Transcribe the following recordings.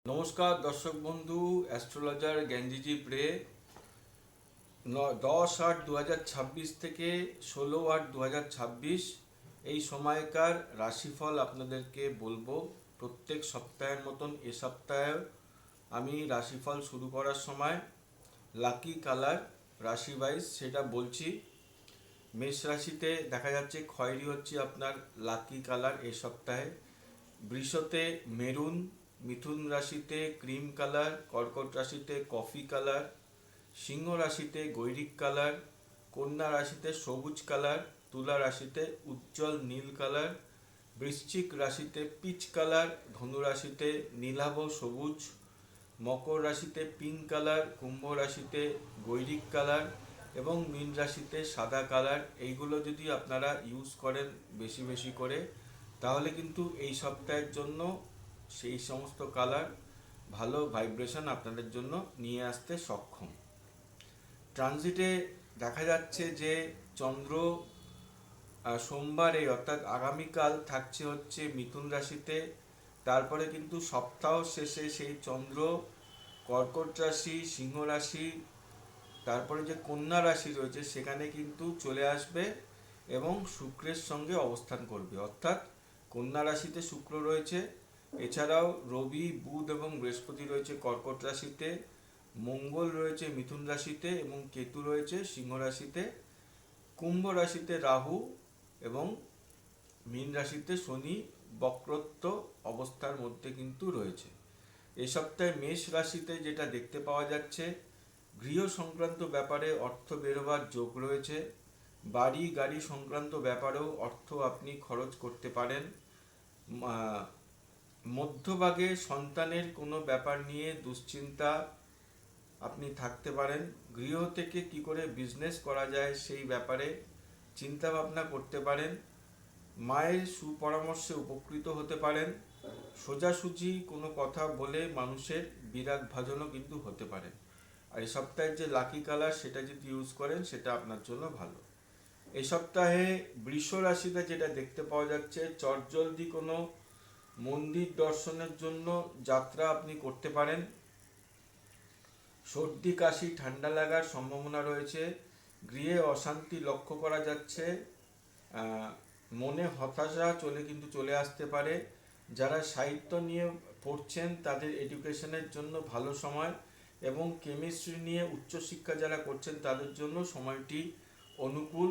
নমস্কার দর্শক বন্ধু, অ্যাস্ট্রোলজার জ্ঞানজিজি প্রে 10-8-2026 থেকে 16-8-2026 এই সময়কার রাশিফল আপনাদেরকে বলবো। প্রত্যেক সপ্তাহের মতন এ সপ্তাহে আমি রাশিফল শুরু করার সময় লাকি কালার রাশি ওয়াইজ সেটা বলছি। মেষ রাশিতে দেখা যাচ্ছে খয়েরি হচ্ছে আপনার লাকি কালার এই সপ্তাহে। বৃষতে মেরুন, মিথুন রাশিতে ক্রিম কালার, কর্কট রাশিতে কফি কালার, সিংহ রাশিতে গৈরিক কালার, কন্যা রাশিতে সবুজ কালার, তুলা রাশিতে উজ্জ্বল নীল কালার, বৃশ্চিক রাশিতে পিচ কালার, ধনু রাশিতে নীলাভ সবুজ, মকর রাশিতে পিঙ্ক কালার, কুম্ভ রাশিতে গৈরিক কালার এবং মীন রাশিতে সাদা কালার। এইগুলো যদি আপনারা ইউজ করেন বেশি বেশি করে, তাহলে কিন্তু এই সপ্তাহের জন্য সেই সমস্ত কালার ভালো ভাইব্রেশন আপনাদের জন্য নিয়ে আসতে সক্ষম। ট্রানজিটে দেখা যাচ্ছে যে চন্দ্র সোমবারে অর্থাৎ আগামীকাল থাকছে হচ্ছে মিথুন রাশিতে। তারপরে কিন্তু সপ্তাহ শেষে সেই চন্দ্র কর্কট রাশি, সিংহ রাশি, তারপরে যে কন্যা রাশি রয়েছে সেখানে কিন্তু চলে আসবে এবং শুক্রের সঙ্গে অবস্থান করবে। অর্থাৎ কন্যা রাশিতে শুক্র রয়েছে, এছাড়াও রবি, বুধ এবং বৃহস্পতি রয়েছে কর্কট রাশিতে, মঙ্গল রয়েছে মিথুন রাশিতে এবং কেতু রয়েছে সিংহ রাশিতে, কুম্ভ রাশিতে রাহু এবং মীন রাশিতে শনি বক্রত্ব অবস্থার মধ্যে কিন্তু রয়েছে। এ সপ্তাহে মেষ রাশিতে যেটা দেখতে পাওয়া যাচ্ছে, গৃহ সংক্রান্ত ব্যাপারে অর্থ বেরোবার যোগ রয়েছে। বাড়ি গাড়ি সংক্রান্ত ব্যাপারেও অর্থ আপনি খরচ করতে পারেন। মধ্যভাগে সন্তানের কোনো ব্যাপার নিয়ে দুশ্চিন্তা আপনি থাকতে পারেন। গৃহ থেকে কি করে বিজনেস করা যায় সেই ব্যাপারে চিন্তা ভাবনা করতে পারেন। মায়ের সুপরামর্শে উপকৃত হতে পারেন। সোজাসুজি কোনো কথা বলে মানুষের বিরাগ ভাজনও কিন্তু হতে পারে। আর এই সপ্তাহের যে লাকি কালার সেটা যদি ইউজ করেন সেটা আপনার জন্য ভালো। এই সপ্তাহে বৃষ রাশিতে যেটা দেখতে পাওয়া যাচ্ছে, চটজলদি কোনো মন্দির দর্শনের জন্য যাত্রা আপনি করতে পারেন। সর্দি কাশি ঠান্ডা লাগার সম্ভাবনা রয়েছে। গৃহে অশান্তি লক্ষ্য করা যাচ্ছে। মনে হতাশা চলে আসতে পারে। যারা সাহিত্য নিয়ে পড়ছেন তাদের এডুকেশনের জন্য ভালো সময়, এবং কেমিস্ট্রি নিয়ে উচ্চশিক্ষা যারা করছেন তাদের জন্য সময়টি অনুকূল।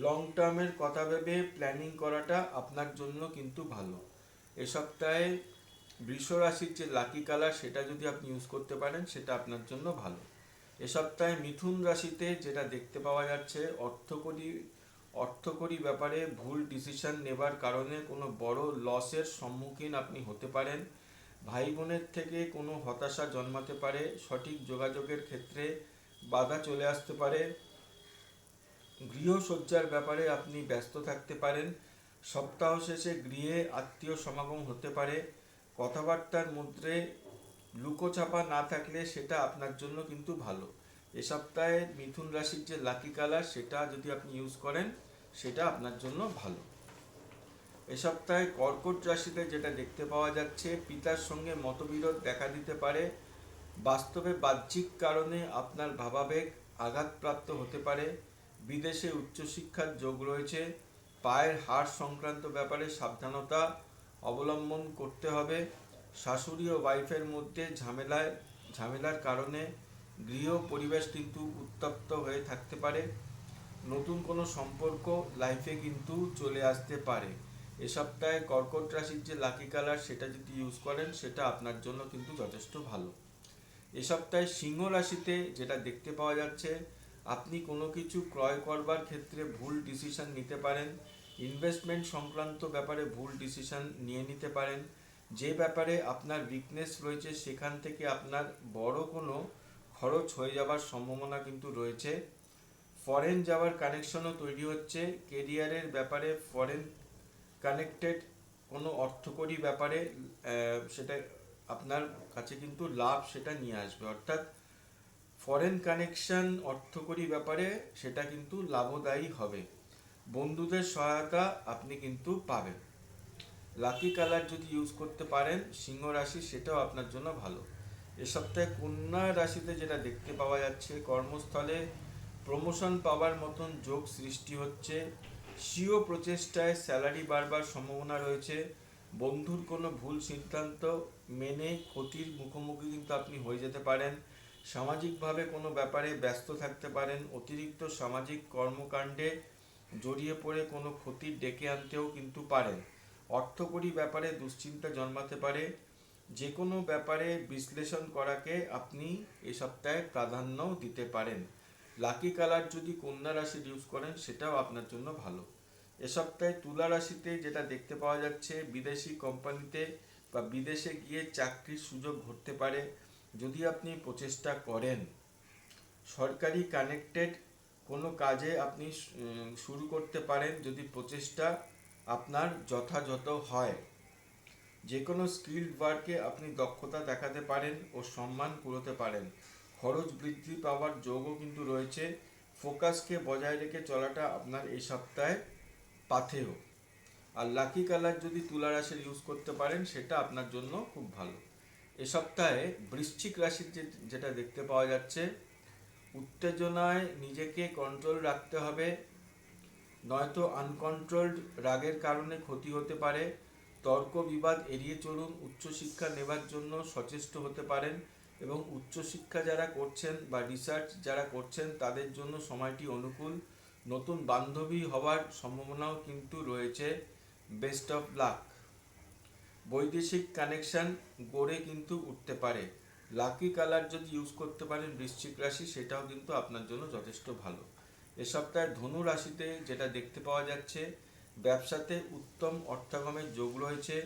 লং টার্মের কথা ভেবে প্ল্যানিং করাটা আপনার জন্য কিন্তু ভালো। এ সপ্তাহে বৃষ রাশির যে লাকি কালার সেটা যদি আপনি ইউজ করতে পারেন সেটা আপনার জন্য ভালো। এ সপ্তাহে মিথুন রাশিতে যেটা দেখতে পাওয়া যাচ্ছে, অর্থকরী ব্যাপারে ভুল ডিসিশন নেবার কারণে কোনো বড় লসের সম্মুখীন আপনি হতে পারেন। ভাই বোনের থেকে কোনো হতাশা জন্মাতে পারে। সঠিক যোগাযোগের ক্ষেত্রে বাধা চলে আসতে পারে। গৃহসজ্জার ব্যাপারে আপনি ব্যস্ত থাকতে পারেন। সপ্তাহ শেষে গৃহে আত্মীয় সমাগম হতে পারে। কথাবার্তার মধ্যে লুকোচাপা না থাকলে সেটা আপনার জন্য কিন্তু ভালো। এ সপ্তাহে মিথুন রাশির যে লাকি কালার সেটা যদি আপনি ইউজ করেন সেটা আপনার জন্য ভালো। এ সপ্তাহে কর্কট রাশিতে যেটা দেখতে পাওয়া যাচ্ছে, পিতার সঙ্গে মতবিরোধ দেখা দিতে পারে। বাস্তবে বাহ্যিক কারণে আপনার ভাবাবেগ আঘাতপ্রাপ্ত হতে পারে। বিদেশে উচ্চশিক্ষার যোগ রয়েছে। পায়ের হাড় সংক্রান্ত ব্যাপারে সাবধানতা অবলম্বন করতে হবে। শাশুড়ি ও ওয়াইফের মধ্যে ঝামেলার কারণে গৃহ পরিবেশ কিন্তু উত্তপ্ত হয়ে থাকতে পারে। নতুন কোনো সম্পর্ক লাইফে কিন্তু চলে আসতে পারে। এ সপ্তাহে কর্কট রাশির যে লাকি কালার সেটা যদি ইউজ করেন সেটা আপনার জন্য কিন্তু যথেষ্ট ভালো। এ সপ্তাহে সিংহ রাশিতে যেটা দেখতে পাওয়া যাচ্ছে, আপনি কোনো কিছু ক্রয় করবার ক্ষেত্রে ভুল ডিসিশন নিতে পারেন। ইনভেস্টমেন্ট সংক্রান্ত ব্যাপারে ভুল ডিসিশন নিয়ে নিতে পারেন। যে ব্যাপারে আপনার উইকনেস রয়েছে সেখান থেকে আপনার বড় কোনো খরচ হয়ে যাবার সম্ভাবনা কিন্তু রয়েছে। ফরেন যাওয়ার কানেকশনও তৈরি হচ্ছে। কেরিয়ারের ব্যাপারে ফরেন কানেক্টেড কোনো অর্থকরী ব্যাপারে সেটা আপনার কাছে কিন্তু লাভ সেটা নিয়ে আসবে। অর্থাৎ ফরেন কানেকশন অর্থকরী ব্যাপারে সেটা কিন্তু লাভদায়ী হবে। বন্ধুদের সহায়তা আপনি কিন্তু পাবেন। লাকি কালার যদি ইউজ করতে পারেন সিংহ রাশি, সেটাও আপনার জন্য ভালো। এ সপ্তাহে কন্যা রাশিতে যেটা দেখতে পাওয়া যাচ্ছে, কর্মস্থলে প্রমোশন পাওয়ার মতন যোগ সৃষ্টি হচ্ছে। স্বীয় প্রচেষ্টায় স্যালারি বাড়বার সম্ভাবনা রয়েছে। বন্ধুর কোনো ভুল সিদ্ধান্ত মেনে ক্ষতির মুখোমুখি কিন্তু আপনি হয়ে যেতে পারেন। সামাজিকভাবে কোনো ব্যাপারে ব্যস্ত থাকতে পারেন। অতিরিক্ত সামাজিক কর্মকাণ্ডে জড়িয়ে পড়ে কোনো ক্ষতি ডেকে আনতেও কিন্তু পারেন। অর্থকরী ব্যাপারে দুশ্চিন্তা জন্মাতে পারে। যে কোনো ব্যাপারে বিশ্লেষণ করাকে আপনি এ সপ্তাহে প্রাধান্য দিতে পারেন। লাকি কালার যদি কন্যা রাশি ইউজ করেন সেটাও আপনার জন্য ভালো। এ সপ্তাহে তুলা রাশিতে যেটা দেখতে পাওয়া যাচ্ছে, বিদেশি কোম্পানিতে বা বিদেশে গিয়ে চাকরির সুযোগ ঘটতে পারে যদি আপনি প্রচেষ্টা করেন। সরকারি কানেক্টেড কোনো কাজে আপনি শুরু করতে পারেন যদি প্রচেষ্টা আপনার যথাযথ হয়। যে কোনো স্কিল্ড ওয়ার্কে আপনি দক্ষতা দেখাতে পারেন ও সম্মান কুড়োতে পারেন। খরচ বৃদ্ধি পাওয়ার যোগও কিন্তু রয়েছে। ফোকাসকে বজায় রেখে চলাটা আপনার এই সপ্তাহে পাথেয়। আর লাকি কালার যদি তুলা রাশির ইউজ করতে পারেন সেটা আপনার জন্য খুব ভালো। এ সপ্তাহে বৃশ্চিক রাশির যেটা দেখতে পাওয়া যাচ্ছে, উত্তেজনায় নিজেকে কন্ট্রোল রাখতে হবে, নয়তো আনকন্ট্রোলড রাগের কারণে ক্ষতি হতে পারে। তর্ক বিবাদ এড়িয়ে চলুন। উচ্চশিক্ষা নেবার জন্য সচেষ্ট হতে পারেন এবং উচ্চশিক্ষা যারা করছেন বা রিসার্চ যারা করছেন তাদের জন্য সময়টি অনুকূল। নতুন বান্ধবী হওয়ার সম্ভাবনাও কিন্তু রয়েছে। Best of luck. বৈদেশিক কানেকশন গড়ে কিন্তু উঠতে পারে। লাকি কালার যদি ইউজ করতে পারেন বৃশ্চিক রাশি, সেটাও কিন্তু আপনার জন্য যথেষ্ট ভালো। এ সপ্তাহে ধনু রাশিতে যেটা দেখতে পাওয়া যাচ্ছে, ব্যবসাতে উত্তম অর্থাগমের যোগ রয়েছে,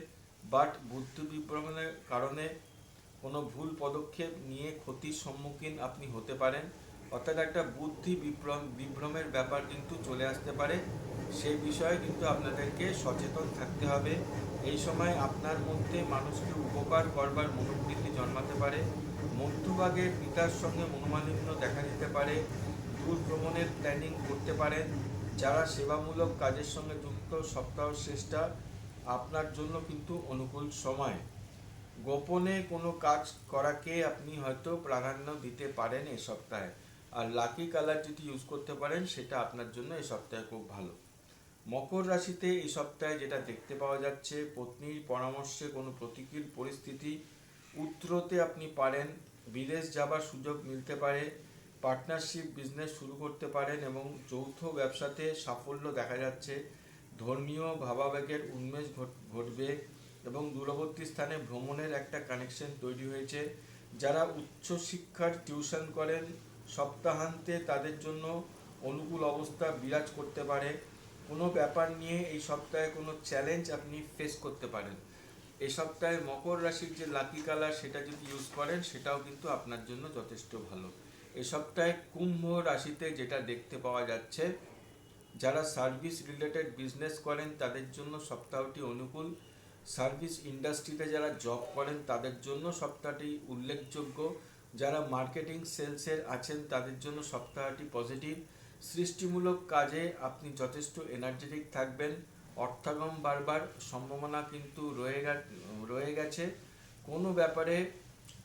বাট বুদ্ধি বিভ্রমণের কারণে কোনো ভুল পদক্ষেপ নিয়ে ক্ষতির সম্মুখীন আপনি হতে পারেন। অর্থাৎ একটা বুদ্ধি বিভ্রমের ব্যাপার কিন্তু চলে আসতে পারে। সেই বিষয়ে কিন্তু আপনাদেরকে সচেতন থাকতে হবে। এই সময় আপনার মধ্যে মানুষকে উপকার করবার মনোবৃত্তি জন্মাতে পারে। মধ্যভাগে পিতার সঙ্গে মনোমালিন্য দেখা দিতে পারে। দূর ভ্রমণের প্ল্যানিং করতে পারেন। যারা সেবামূলক কাজের সঙ্গে যুক্ত, সপ্তাহ শেষটা আপনার জন্য কিন্তু অনুকূল সময়। গোপনে কোনো কাজ করাকে আপনি হয়তো প্রাধান্য দিতে পারেন এ সপ্তাহে। আর লাকি কালার যদি ইউজ করতে পারেন সেটা আপনার জন্য এই সপ্তাহে খুব ভালো। মকর রাশিতে এই সপ্তাহে যেটা দেখতে পাওয়া যাচ্ছে, পত্নীর পরামর্শে কোনো প্রতিকূল পরিস্থিতি উতরোতে আপনি পারেন। বিদেশ যাবার সুযোগ মিলতে পারে। পার্টনারশিপ বিজনেস শুরু করতে পারেন এবং যৌথ ব্যবসাতে সাফল্য দেখা যাচ্ছে। ধর্মীয় ভাবাবেগের উন্মেষ ঘটবে এবং দূরবর্তী স্থানে ভ্রমণের একটা কানেকশন তৈরি হয়েছে। যারা উচ্চশিক্ষার টিউশন করেন, সপ্তাহান্তে তাদের জন্য অনুকূল অবস্থা বিরাজ করতে পারে। কোনো ব্যাপার নিয়ে এই সপ্তাহে কোনো চ্যালেঞ্জ আপনি ফেস করতে পারেন। এই সপ্তাহে মকর রাশির যে লাকি কালার সেটা যদি ইউজ করেন সেটাও কিন্তু আপনার জন্য যথেষ্ট ভালো। এই সপ্তাহে কুম্ভ রাশিতে যেটা দেখতে পাওয়া যাচ্ছে, যারা সার্ভিস রিলেটেড বিজনেস করেন তাদের জন্য সপ্তাহটি অনুকূল। সার্ভিস ইন্ডাস্ট্রিতে যারা জব করেন তাদের জন্য সপ্তাহটি উল্লেখযোগ্য। যারা মার্কেটিং সেলসের আছেন তাদের জন্য সপ্তাহটি পজিটিভ। সৃষ্টিমূলক কাজে আপনি যথেষ্ট এনার্জেটিক থাকবেন। অর্থাগম বাড়বার সম্ভাবনা কিন্তু রয়ে গেছে। কোনো ব্যাপারে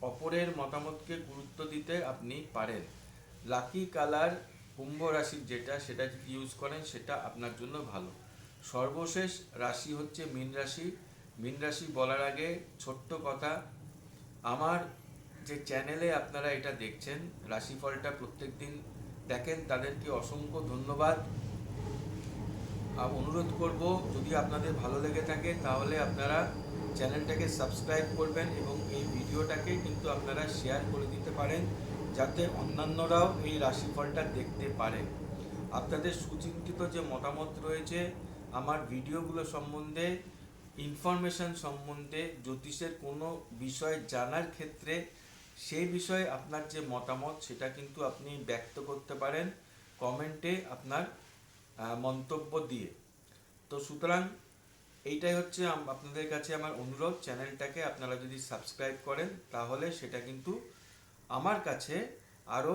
অপরের মতামতকে গুরুত্ব দিতে আপনি পারেন। লাকি কালার কুম্ভ রাশির সেটা যদি ইউজ করেন সেটা আপনার জন্য ভালো। সর্বশেষ রাশি হচ্ছে মীন রাশি। মীন রাশি বলার আগে ছোট্ট কথা, আমার যে চ্যানেলে আপনারা এটা দেখছেন, রাশিফলটা প্রত্যেক দিন দেখেন, তাদেরকে অসংখ্য ধন্যবাদ। অনুরোধ করব, যদি আপনাদের ভালো লেগে থাকে তাহলে আপনারা চ্যানেলটাকে সাবস্ক্রাইব করবেন এবং এই ভিডিওটাকে কিন্তু আপনারা শেয়ার করে দিতে পারেন যাতে অন্যান্যরাও এই রাশিফলটা দেখতে পারে। আপনাদের সুচিন্তিত যে মতামত রয়েছে আমার ভিডিওগুলো সম্বন্ধে, ইনফরমেশন সম্বন্ধে, জ্যোতিষের কোনো বিষয় জানার ক্ষেত্রে, সেই বিষয়ে আপনার যে মতামত সেটা কিন্তু আপনি ব্যক্ত করতে পারেন কমেন্টে আপনার মন্তব্য দিয়ে। তো সুতরাং এইটাই হচ্ছে আপনাদের কাছে আমার অনুরোধ, চ্যানেলটাকে আপনারা যদি সাবস্ক্রাইব করেন তাহলে সেটা কিন্তু আমার কাছে আরও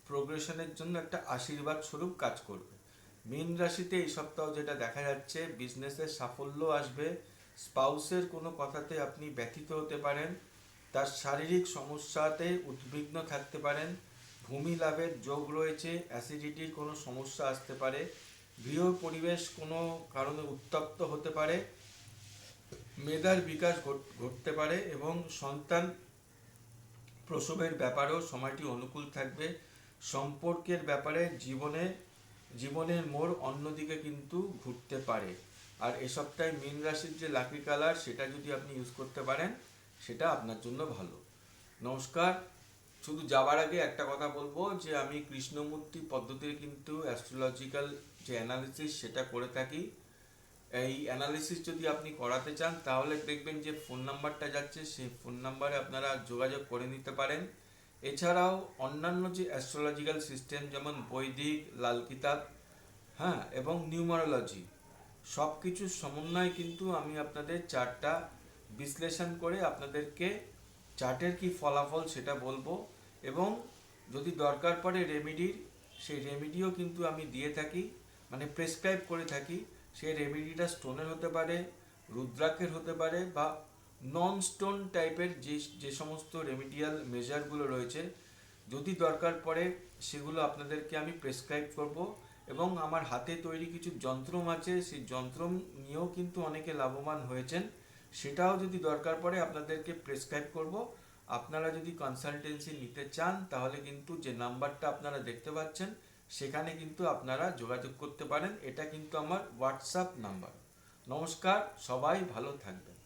প্রোগ্রেশনের জন্য একটা আশীর্বাদ স্বরূপ কাজ করবে। মীন রাশিতে এই সপ্তাহ যেটা দেখা যাচ্ছে, বিজনেসের সাফল্য আসবে, স্পাউসের কোনো কথাতে আপনি ব্যথিত হতে পারেন, তার শারীরিক সমস্যাতে উদ্বিগ্ন থাকতে পারেন, ভূমি লাভের যোগ রয়েছে, অ্যাসিডিটির কোনো সমস্যা আসতে পারে, গৃহ পরিবেশ কোনো কারণে উত্তপ্ত হতে পারে, মেধার বিকাশ ঘটতে পারে এবং সন্তান প্রসবের ব্যাপারেও সময়টি অনুকূল থাকবে। সম্পর্কের ব্যাপারে জীবনের মোড় অন্যদিকে কিন্তু ঘুরতে পারে। আর এ সপ্তাহে মীন রাশির যে লাকি কালার সেটা যদি আপনি ইউজ করতে পারেন সেটা আপনার জন্য ভালো। নমস্কার। শুধু যাবার আগে একটা কথা বলবো যে আমি কৃষ্ণমূর্তি পদ্ধতির কিন্তু অ্যাস্ট্রোলজিক্যাল যে অ্যানালিসিস সেটা করে থাকি। এই অ্যানালিসিস যদি আপনি করাতে চান তাহলে দেখবেন যে ফোন নাম্বারটা যাচ্ছে, সেই ফোন নাম্বারে আপনারা যোগাযোগ করে নিতে পারেন। এছাড়াও অন্যান্য যে অ্যাস্ট্রোলজিক্যাল সিস্টেম যেমন বৈদিক, লাল কিতাব, হ্যাঁ, এবং নিউমারোলজি, সব কিছুর সমন্বয়ে কিন্তু আমি আপনাদের চার্টটা বিশ্লেষণ করে আপনাদেরকে চার্টের কি ফলাফল সেটা বলবো, এবং যদি দরকার পড়ে রেমেডির, সেই রেমেডিও কিন্তু আমি দিয়ে থাকি, মানে প্রেসক্রাইব করে থাকি। সেই রেমেডিটা স্টোনের হতে পারে, রুদ্রাক্ষের হতে পারে, বা নন স্টোন টাইপের যে সমস্ত রেমেডিয়াল মেজারগুলো রয়েছে, যদি দরকার পড়ে সেগুলো আপনাদেরকে আমি প্রেসক্রাইব করব। এবং আমার হাতে তৈরি কিছু যন্ত্রম আছে, সেই যন্ত্রম নিয়েও কিন্তু অনেকে লাভবান হয়েছেন, সেটাও যদি দরকার পড়ে আপনাদেরকে প্রেসক্রাইব করব। আপনারা যদি কনসালটেন্সি নিতে চান তাহলে কিন্তু যে নাম্বারটা আপনারা দেখতে পাচ্ছেন সেখানে কিন্তু আপনারা যোগাযোগ করতে পারেন। এটা কিন্তু আমার হোয়াটসঅ্যাপ নাম্বার। নমস্কার, সবাই ভালো থাকবেন।